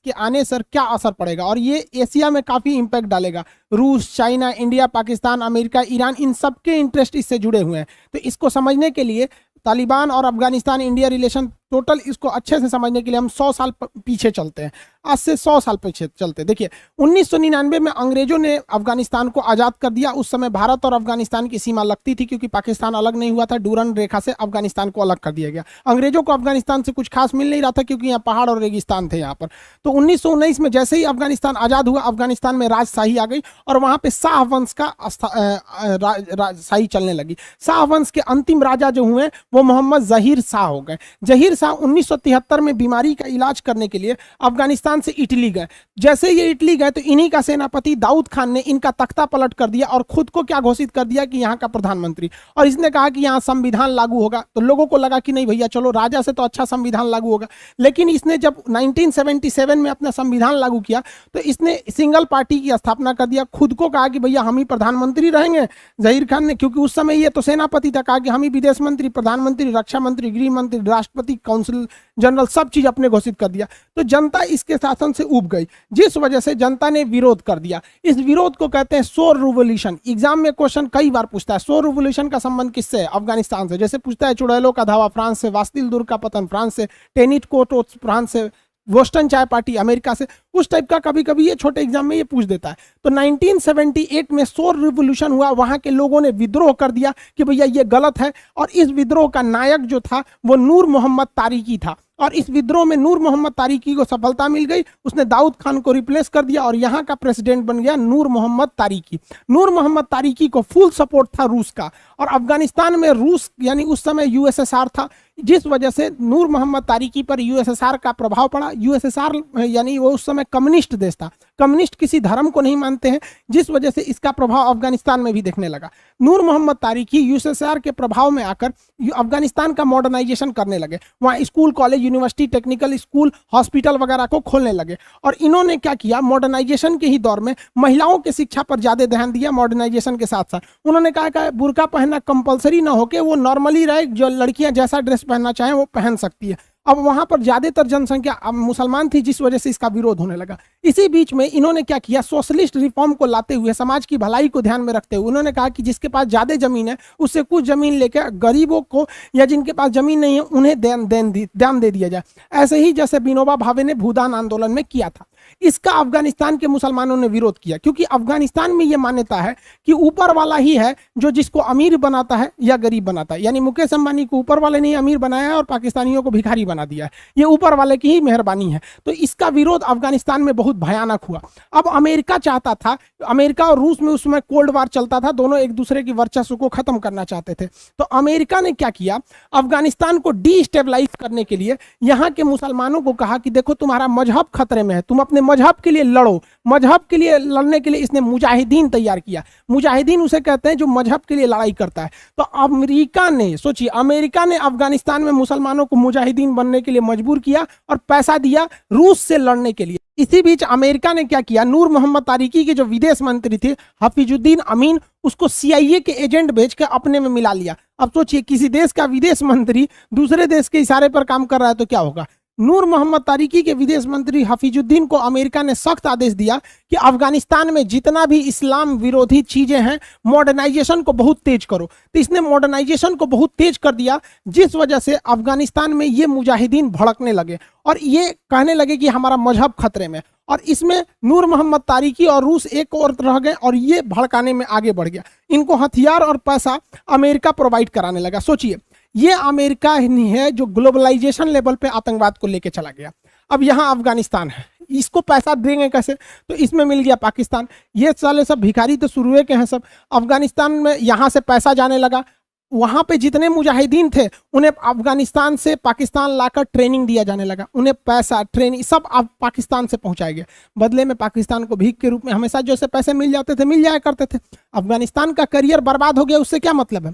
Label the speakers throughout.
Speaker 1: के आने से क्या असर पड़ेगा और ये एशिया में काफ़ी इम्पैक्ट डालेगा। Russia, China, India, Pakistan, America, Iran, इन सब के इंटरेस्ट इससे जुड़े हुए हैं। तो इसको समझने के लिए तालिबान और अफगानिस्तान इंडिया रिलेशन टोटल इसको अच्छे से समझने के लिए हम 100 साल पीछे चलते हैं। आज से 100 साल पीछे चलते हैं। देखिए 1999 में अंग्रेजों ने अफगानिस्तान को आज़ाद कर दिया। उस समय भारत और अफगानिस्तान की सीमा लगती थी क्योंकि पाकिस्तान अलग नहीं हुआ था। डूरन रेखा से अफगानिस्तान को अलग कर दिया गया। अंग्रेजों को अफगानिस्तान से कुछ खास मिल नहीं रहा था क्योंकि यहाँ पहाड़ और रेगिस्तान थे यहाँ पर। तो 1919 में जैसे ही अफगानिस्तान आज़ाद हुआ, अफगानिस्तान में राजशाही आ गई और वहाँ पे शाह वंश का राजशाही चलने लगी। शाह वंश के अंतिम राजा जो हुए वो मोहम्मद जहीर शाह हो गए। जहीर शाह 1973 में बीमारी का इलाज करने के लिए अफगानिस्तान से इटली गए। जैसे ये इटली गए तो इन्हीं का सेनापति दाऊद खान ने इनका तख्ता पलट कर दिया और खुद को क्या घोषित कर दिया कि यहाँ का प्रधानमंत्री। और इसने कहा कि यहाँ संविधान लागू होगा। तो लोगों को लगा कि नहीं भैया चलो राजा से तो अच्छा संविधान लागू होगा। लेकिन इसने जब 1977 में अपना संविधान लागू किया तो इसने सिंगल पार्टी की स्थापना कर दिया। खुद को कहा कि भैया हम ही प्रधानमंत्री रहेंगे। जहीर खान ने, क्योंकि उस समय ये तो सेनापति था, कहा कि हम ही विदेश मंत्री, प्रधानमंत्री, रक्षा मंत्री, गृह मंत्री, राष्ट्रपति, काउंसिल जनरल सब चीज अपने घोषित कर दिया। तो जनता इसके शासन से ऊब गई, जिस वजह से जनता ने विरोध कर दिया। इस विरोध को कहते हैं शोर रिवॉल्यूशन। एग्जाम में क्वेश्चन कई बार पूछता है शोर रिवॉल्यूशन का संबंध किससे है? अफगानिस्तान से। जैसे पूछता है चुड़ैलों का धावा फ्रांस से, वास्तिल दुर्ग का पतन फ्रांस से, टेनिट कोट फ्रांस से, बोस्टन चाय पार्टी अमेरिका से। उस टाइप का कभी कभी ये छोटे एग्जाम में ये पूछ देता है। तो 1978 में शोर रिवॉल्यूशन हुआ। वहां के लोगों ने विद्रोह कर दिया कि भैया ये गलत है। और इस विद्रोह का नायक जो था वो नूर मोहम्मद तारिकी था। और इस विद्रोह में नूर मोहम्मद तारिकी को सफलता मिल गई। उसने दाऊद खान को रिप्लेस कर दिया और यहाँ का प्रेसिडेंट बन गया नूर मोहम्मद तारिकी। नूर मोहम्मद तारिकी को फुल सपोर्ट था रूस का। और अफगानिस्तान में रूस यानी उस समय यूएसएसआर था, जिस वजह से नूर मोहम्मद तारिकी पर यूएसएसआर का प्रभाव पड़ा। यूएसएसआर यानी वो उस समय कम्युनिस्ट देश था। कम्युनिस्ट किसी धर्म को नहीं मानते हैं, जिस वजह से इसका प्रभाव अफगानिस्तान में भी देखने लगा। नूर मोहम्मद तारिकी यूएसएसआर के प्रभाव में आकर अफगानिस्तान का मॉडर्नाइजेशन करने लगे। वहाँ school, college, university, technical school, hospital वगैरह को खोलने लगे। और इन्होंने क्या किया, मॉडर्नाइजेशन के ही दौर में महिलाओं की शिक्षा पर ज्यादा ध्यान दिया। मॉडर्नाइजेशन के साथ साथ उन्होंने कहा कि बुर्का पहनना कंपलसरी ना होके वो नॉर्मली रहे, जो लड़कियां जैसा ड्रेस पहनना चाहें वो पहन सकती है। अब वहां पर ज्यादातर जनसंख्या मुसलमान थी, जिस वजह से इसका विरोध होने लगा। इसी बीच में इन्होंने क्या किया, सोशलिस्ट रिफॉर्म को लाते हुए, समाज की भलाई को ध्यान में रखते हुए उन्होंने कहा कि जिसके पास ज्यादा जमीन है उससे कुछ जमीन लेकर गरीबों को या जिनके पास जमीन नहीं है उन्हें दान दे दिया जाए। ऐसे ही जैसे विनोबा भावे ने भूदान आंदोलन में किया था। इसका अफगानिस्तान के मुसलमानों ने विरोध किया, क्योंकि अफगानिस्तान में यह मान्यता है कि ऊपर वाला ही है जो जिसको अमीर बनाता है या गरीब बनाता है। यानी मुकेश अंबानी को ऊपर वाले ने अमीर बनाया है और पाकिस्तानियों को भिखारी बना दिया है। ये ऊपर वाले की ही मेहरबानी है। तो इसका विरोध अफगानिस्तान में बहुत भयानक हुआ। अब अमेरिका चाहता था, अमेरिका और रूस में उस समय कोल्ड वार चलता था, दोनों एक दूसरे की वर्चस्व को खत्म करना चाहते थे। तो अमेरिका ने क्या किया, अफगानिस्तान को डिस्टेबलाइज करने के लिए यहाँ के मुसलमानों को कहा कि देखो तुम्हारा मजहब खतरे में है, तुम अपने मजहब के लिए लड़ो। मजहब के लिए लड़ने के लिए इसने मुजाहिदीन तैयार किया। मुजाहिदीन उसे कहते हैं जो मजहब के लिए लड़ाई करता है। तो अमेरिका ने, सोचिए, अमेरिका ने अफगानिस्तान में मुसलमानों को मुजाहिदीन बनने के लिए मजबूर किया और पैसा दिया रूस से लड़ने के लिए। इसी बीच अमेरिका ने क्या किया, नूर मोहम्मद तारिकी के जो विदेश मंत्री थे हफीजुद्दीन अमीन, उसको सीआईए के एजेंट भेज के अपने में मिला लिया। अब सोचिए, किसी देश का विदेश मंत्री दूसरे देश के इशारे पर काम कर रहा है तो क्या होगा। नूर मोहम्मद तारिकी के विदेश मंत्री हफीजुद्दीन को अमेरिका ने सख्त आदेश दिया कि अफगानिस्तान में जितना भी इस्लाम विरोधी चीजें हैं मॉडर्नाइजेशन को बहुत तेज करो। तो इसने मॉडर्नाइजेशन को बहुत तेज कर दिया, जिस वजह से अफगानिस्तान में ये मुजाहिदीन भड़कने लगे और ये कहने लगे कि हमारा मजहब खतरे में। और इसमें नूर मोहम्मद तारिकी और रूस एक और रह गए और ये भड़काने में आगे बढ़ गया। इनको हथियार और पैसा अमेरिका प्रोवाइड कराने लगा। सोचिए, ये अमेरिका ही है जो ग्लोबलाइजेशन लेवल पे आतंकवाद को लेके चला गया। अब यहाँ अफगानिस्तान है, इसको पैसा देंगे कैसे, तो इसमें मिल गया पाकिस्तान। ये साले सब भिखारी तो शुरू के हैं सब। अफगानिस्तान में यहाँ से पैसा जाने लगा। वहाँ पे जितने मुजाहिदीन थे उन्हें अफगानिस्तान से पाकिस्तान लाकर ट्रेनिंग दिया जाने लगा। उन्हें पैसा, ट्रेनिंग सब अब पाकिस्तान से पहुँचाया गया। बदले में पाकिस्तान को भीख के रूप में हमेशा जैसे पैसे मिल जाते थे मिल जाया करते थे। अफगानिस्तान का करियर बर्बाद हो गया, उससे क्या मतलब है।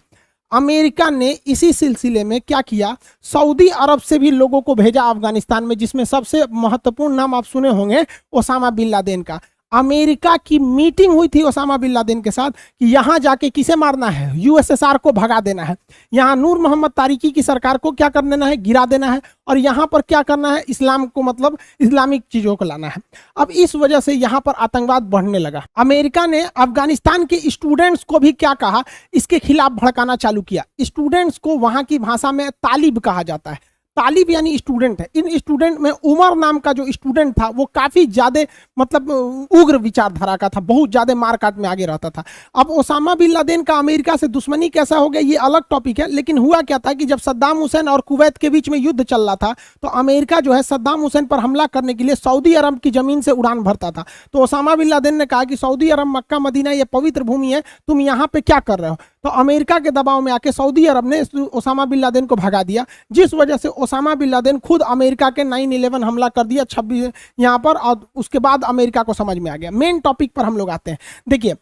Speaker 1: अमेरिका ने इसी सिलसिले में क्या किया, सऊदी अरब से भी लोगों को भेजा अफगानिस्तान में, जिसमें सबसे महत्वपूर्ण नाम आप सुने होंगे ओसामा बिन लादेन का। अमेरिका की मीटिंग हुई थी ओसामा बिन लादेन के साथ कि यहां जाके किसे मारना है, यूएसएसआर को भगा देना है, यहां नूर मोहम्मद तारिकी की सरकार को क्या कर देना है, गिरा देना है, और यहां पर क्या करना है, इस्लाम को मतलब इस्लामिक चीजों को लाना है। अब इस वजह से यहां पर आतंकवाद बढ़ने लगा। अमेरिका ने अफगानिस्तान के स्टूडेंट्स को भी क्या कहा, इसके खिलाफ भड़काना चालू किया। स्टूडेंट्स को वहां की भाषा में तालिब कहा जाता है। तालिब यानी स्टूडेंट है। इन स्टूडेंट में उमर नाम का जो स्टूडेंट था वो काफी ज्यादा मतलब उग्र विचारधारा का था, बहुत ज्यादा मारकाट में आगे रहता था। अब ओसामा बिन लादेन का अमेरिका से दुश्मनी कैसा हो गया ये अलग टॉपिक है, लेकिन हुआ क्या था कि जब सद्दाम हुसैन और कुवैत के बीच में युद्ध चल रहा था तो अमेरिका जो है सद्दाम हुसैन पर हमला करने के लिए सऊदी अरब की जमीन से उड़ान भरता था। तो ओसामा बिन लादेन ने कहा कि सऊदी अरब, मक्का मदीना ये पवित्र भूमि है, तुम यहाँ पे क्या कर रहे हो। तो अमेरिका के दबाव में आके सऊदी अरब ने ओसामा बिन लादेन को भगा दिया, जिस वजह से ओसामा बिन लादेन खुद अमेरिका के 9/11 हमला कर दिया 26 यहाँ पर, और उसके बाद अमेरिका को समझ में आ गया। मेन टॉपिक पर हम लोग आते हैं। देखिए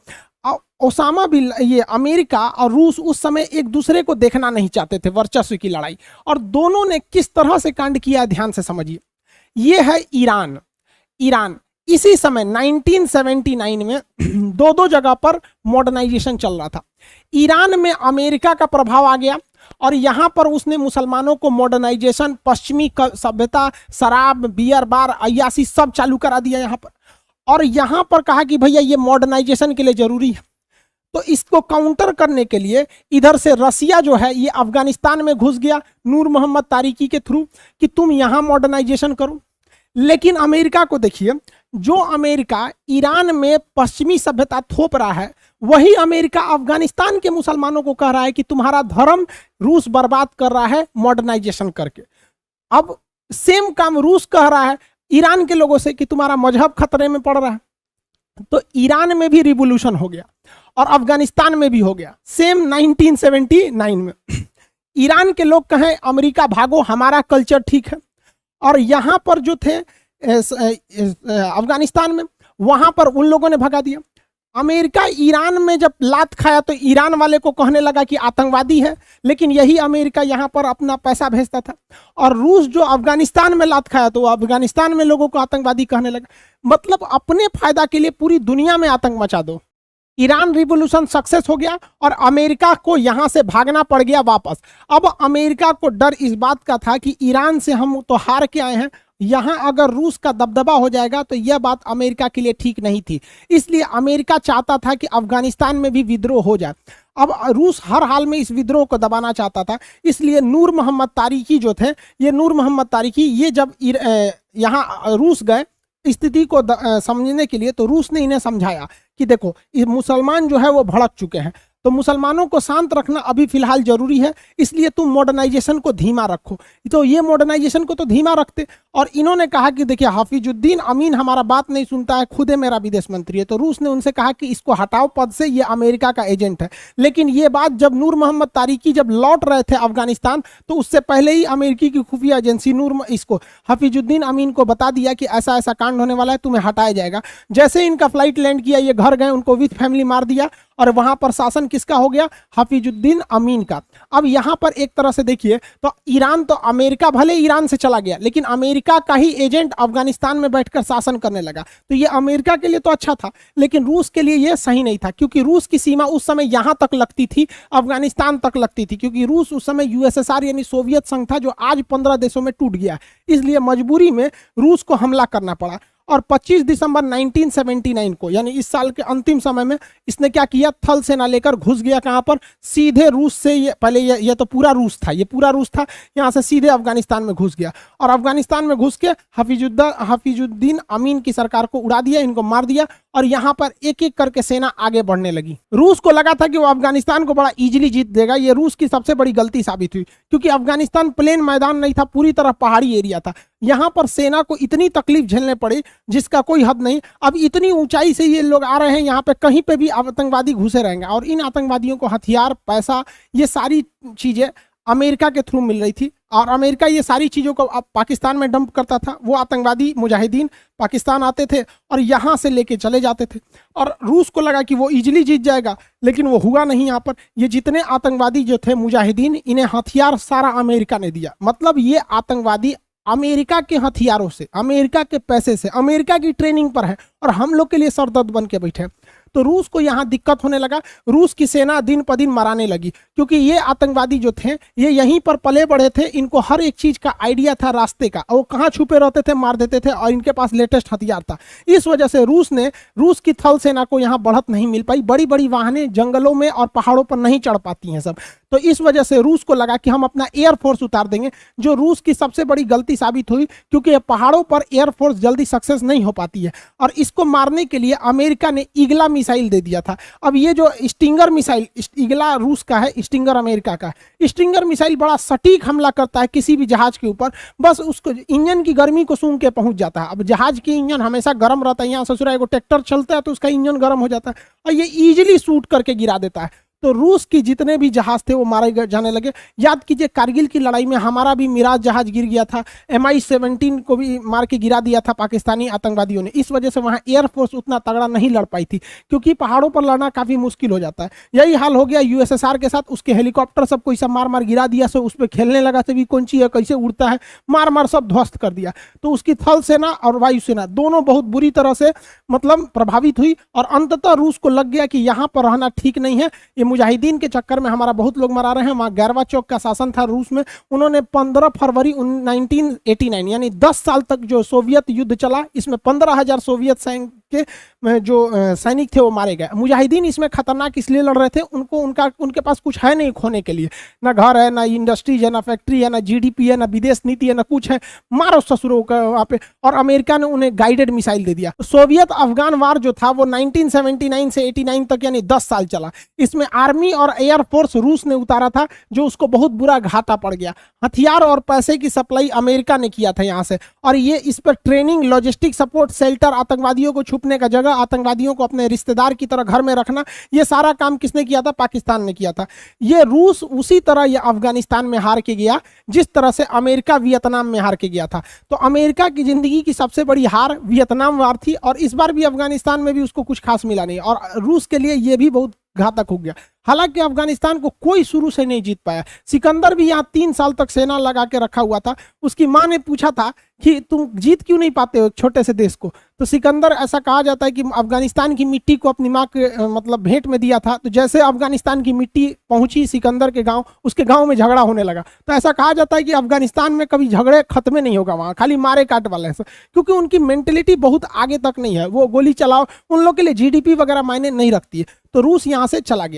Speaker 1: ओसामा बिन ये अमेरिका और रूस उस समय एक दूसरे को देखना नहीं चाहते थे, वर्चस्व की लड़ाई, और दोनों ने किस तरह से कांड किया ध्यान से समझिए। ये है ईरान। ईरान इसी समय 1979 में दो जगह पर मॉडर्नाइजेशन चल रहा था। ईरान में अमेरिका का प्रभाव आ गया और यहां पर उसने मुसलमानों को मॉडर्नाइजेशन, पश्चिमी सभ्यता, शराब, बियर बार, अय्यासी सब चालू करा दिया यहां पर, और यहां पर कहा कि भैया ये मॉडर्नाइजेशन के लिए जरूरी है। तो इसको काउंटर करने के लिए इधर से रसिया जो है ये अफगानिस्तान में घुस गया नूर मोहम्मद तारिकी के थ्रू कि तुम यहां मॉडर्नाइजेशन करो। लेकिन अमेरिका को देखिए, जो अमेरिका ईरान में पश्चिमी सभ्यता थोप रहा है वही अमेरिका अफगानिस्तान के मुसलमानों को कह रहा है कि तुम्हारा धर्म रूस बर्बाद कर रहा है मॉडर्नाइजेशन करके। अब सेम काम रूस कह रहा है ईरान के लोगों से कि तुम्हारा मजहब खतरे में पड़ रहा है। तो ईरान में भी रिवोल्यूशन हो गया और अफगानिस्तान में भी हो गया सेम 1979 में। ईरान के लोग कहें अमेरिका भागो, हमारा कल्चर ठीक है, और यहां पर जो थे अफगानिस्तान में वहां पर उन लोगों ने भगा दिया। अमेरिका ईरान में जब लात खाया तो ईरान वाले को कहने लगा कि आतंकवादी है, लेकिन यही अमेरिका यहां पर अपना पैसा भेजता था। और रूस जो अफगानिस्तान में लात खाया तो वो अफगानिस्तान में लोगों को आतंकवादी कहने लगा। मतलब अपने फायदा के लिए पूरी दुनिया में आतंक मचा दो। ईरान रिवोल्यूशन सक्सेस हो गया और अमेरिका को यहां से भागना पड़ गया वापस। अब अमेरिका को डर इस बात का था कि ईरान से हम तो हार के आए हैं, यहां अगर रूस का दबदबा हो जाएगा तो यह बात अमेरिका के लिए ठीक नहीं थी। इसलिए अमेरिका चाहता था कि अफगानिस्तान में भी विद्रोह हो जाए। अब रूस हर हाल में इस विद्रोह को दबाना चाहता था। इसलिए नूर मोहम्मद तारिकी जो थे, ये नूर मोहम्मद तारिकी ये जब यहाँ रूस गए स्थिति को समझने के लिए, तो रूस ने इन्हें समझाया कि देखो ये मुसलमान जो है वो भड़क चुके हैं, तो मुसलमानों को शांत रखना अभी फिलहाल जरूरी है, इसलिए तुम मॉडर्नाइजेशन को धीमा रखो। तो ये मॉडर्नाइजेशन को तो धीमा रखते, और इन्होंने कहा कि देखिए हाफिजुद्दीन अमीन हमारा बात नहीं सुनता है, खुद है मेरा विदेश मंत्री है। तो रूस ने उनसे कहा कि इसको हटाओ पद से, ये अमेरिका का एजेंट है। लेकिन ये बात जब नूर मोहम्मद तारिकी जब लौट रहे थे अफगानिस्तान, तो उससे पहले ही अमेरिकी की खुफिया एजेंसी इसको हाफिजुद्दीन अमीन को बता दिया कि ऐसा ऐसा कांड होने वाला है, तुम्हें हटाया जाएगा। जैसे इनका फ्लाइट लैंड किया, ये घर गए, उनको विथ फैमिली मार दिया, और वहां पर शासन किसका हो गया, हाफिजुद्दीन अमीन का। अब यहां पर एक तरह से देखिए तो ईरान, तो अमेरिका भले ईरान से चला गया, लेकिन अमेरिका का ही एजेंट अफगानिस्तान में बैठकर शासन करने लगा। तो ये अमेरिका के लिए तो अच्छा था, लेकिन रूस के लिए ये सही नहीं था, क्योंकि रूस की सीमा उस समय यहां तक लगती थी, अफगानिस्तान तक लगती थी, क्योंकि रूस उस समय यूएसएसआर यानी सोवियत संघ था, जो आज 15 देशों में टूट गया। इसलिए मजबूरी में रूस को हमला करना पड़ा। और 25 दिसंबर 1979 को, यानी इस साल के अंतिम समय में, इसने क्या किया, थल सेना लेकर घुस गया कहां पर, सीधे रूस से, ये पहले ये तो पूरा रूस था, ये पूरा रूस था, यहां से सीधे अफगानिस्तान में घुस गया, और अफगानिस्तान में घुस के हाफिजुद्दीन अमीन की सरकार को उड़ा दिया, इनको मार दिया, और यहां पर एक एक करके सेना आगे बढ़ने लगी। रूस को लगा था कि वो अफगानिस्तान को बड़ा इजीली जीत देगा। ये रूस की सबसे बड़ी गलती साबित हुई, क्योंकि अफगानिस्तान प्लेन मैदान नहीं था, पूरी तरह पहाड़ी एरिया था। यहां पर सेना को इतनी तकलीफ झेलने पड़ी जिसका कोई हद नहीं। अब इतनी ऊंचाई से ये लोग आ रहे हैं, यहाँ पे कहीं पे भी आतंकवादी घुसे रहेंगे, और इन आतंकवादियों को हथियार, पैसा, ये सारी चीजें अमेरिका के थ्रू मिल रही थी, और अमेरिका ये सारी चीज़ों को पाकिस्तान में डंप करता था। वो आतंकवादी मुजाहिदीन पाकिस्तान आते थे और यहाँ से लेके चले जाते थे, और रूस को लगा कि वो इजीली जीत जाएगा, लेकिन वो हुआ नहीं। यहाँ पर ये जितने आतंकवादी जो थे मुजाहिदीन, इन्हें हथियार सारा अमेरिका ने दिया। मतलब ये आतंकवादी अमेरिका के हथियारों से, अमेरिका के पैसे से, अमेरिका की ट्रेनिंग पर है और हम लोग के लिए सरदर्द बन के बैठे हैं। तो रूस को यहाँ दिक्कत होने लगा, रूस की सेना दिन प दिन मराने लगी, क्योंकि ये आतंकवादी जो थे ये यहीं पर पले बढ़े थे, इनको हर एक चीज का आइडिया था रास्ते का, और कहाँ छुपे रहते थे मार देते थे, और इनके पास लेटेस्ट हथियार था। इस वजह से रूस की थल सेना को यहाँ बढ़त नहीं मिल पाई, बड़ी बड़ी वाहनें जंगलों में और पहाड़ों पर नहीं चढ़ पाती हैं सब। तो इस वजह से रूस को लगा कि हम अपना एयरफोर्स उतार देंगे, जो रूस की सबसे बड़ी गलती साबित हुई, क्योंकि पहाड़ों पर एयरफोर्स जल्दी सक्सेस नहीं हो पाती है। और इसको मारने के लिए अमेरिका ने ईगला मिसाइल दे दिया था। अब ये जो स्टिंगर मिसाइल, ईगला रूस का है, स्टिंगर अमेरिका का है। स्टिंगर मिसाइल बड़ा सटीक हमला करता है किसी भी जहाज के ऊपर, बस उसको इंजन की गर्मी को सूंघ के पहुंच जाता है। अब जहाज की इंजन हमेशा गर्म रहता है, यहाँ ससुरा एगो ट्रैक्टर चलता है तो उसका इंजन गर्म हो जाता है, और ये इजीली शूट करके गिरा देता है। तो रूस की जितने भी जहाज थे वो मारे जाने लगे। याद कीजिए कारगिल की लड़ाई में हमारा भी मिराज जहाज गिर गया था, MI-17 को भी मार के गिरा दिया था पाकिस्तानी आतंकवादियों ने। इस वजह से वहां एयरफोर्स उतना तगड़ा नहीं लड़ पाई थी, क्योंकि पहाड़ों पर लड़ना काफी मुश्किल हो जाता है। यही हाल हो गया USSR के साथ, उसके हेलीकॉप्टर सबको ऐसा मार मार गिरा दिया, सो उस पर खेलने लगा से भी कौन चीज है, कैसे उड़ता है, मार मार सब ध्वस्त कर दिया। तो उसकी थल सेना और वायुसेना दोनों बहुत बुरी तरह से मतलब प्रभावित हुई, और अंततः रूस को लग गया कि यहाँ पर रहना ठीक नहीं है, ये मुजाहिदीन के चक्कर में हमारा बहुत लोग मरा रहे हैं। वहां गैरबाचोव का शासन था रूस में, उन्होंने 15 फरवरी 1989 यानी 10 साल तक जो सोवियत युद्ध चला, इसमें 15,000 सोवियत सैनिक के जो सैनिक थे वो मारे गए। मुजाहिदीन इसमें खतरनाक इसलिए लड़ रहे थे, उनके पास कुछ है नहीं खोने के लिए, ना घर है, ना इंडस्ट्रीज है, ना फैक्ट्री है, ना GDP है, ना विदेश नीति है, ना कुछ है, मारो ससुरों का वहां पे। और अमेरिका ने उन्हें गाइडेड मिसाइल दे दिया। सोवियत अफगान वार जो था वो 1979 से 89 तक यानी 10 साल चला। इसमें आर्मी और एयरफोर्स रूस ने उतारा था, जो उसको बहुत बुरा घाटा पड़ गया। हथियार और पैसे की सप्लाई अमेरिका ने किया था यहाँ से, और ये इस पर ट्रेनिंग, लॉजिस्टिक सपोर्ट, शेल्टर, आतंकवादियों को छुपने का जगह, आतंकवादियों को अपने रिश्तेदार की तरह घर में रखना, ये सारा काम किसने किया था? पाकिस्तान ने किया था। ये रूस उसी तरह ये अफगानिस्तान में हार के गया जिस तरह से अमेरिका वियतनाम में हार के गया था। तो अमेरिका की जिंदगी की सबसे बड़ी हार वियतनाम वार थी, और इस बार भी अफगानिस्तान में भी उसको कुछ खास मिला नहीं, और रूस के लिए ये भी बहुत घातक हो गया। हालांकि अफगानिस्तान को कोई शुरू से नहीं जीत पाया। सिकंदर भी यहाँ 3 साल तक सेना लगा के रखा हुआ था। उसकी माँ ने पूछा था कि तुम जीत क्यों नहीं पाते हो छोटे से देश को? तो सिकंदर, ऐसा कहा जाता है कि अफगानिस्तान की मिट्टी को अपनी माँ के मतलब भेंट में दिया था। तो जैसे अफगानिस्तान की मिट्टी पहुंची सिकंदर के गांव, उसके गांव में झगड़ा होने लगा। तो ऐसा कहा जाता है कि अफगानिस्तान में कभी झगड़े खत्म नहीं होगा, वहाँ खाली मारे काट वाले हैं, क्योंकि उनकी मेंटेलिटी बहुत आगे तक नहीं है। वो गोली चलाओ, उन लोग के लिए GDP वगैरह मायने नहीं रखती है। तो रूस यहाँ से चला गया।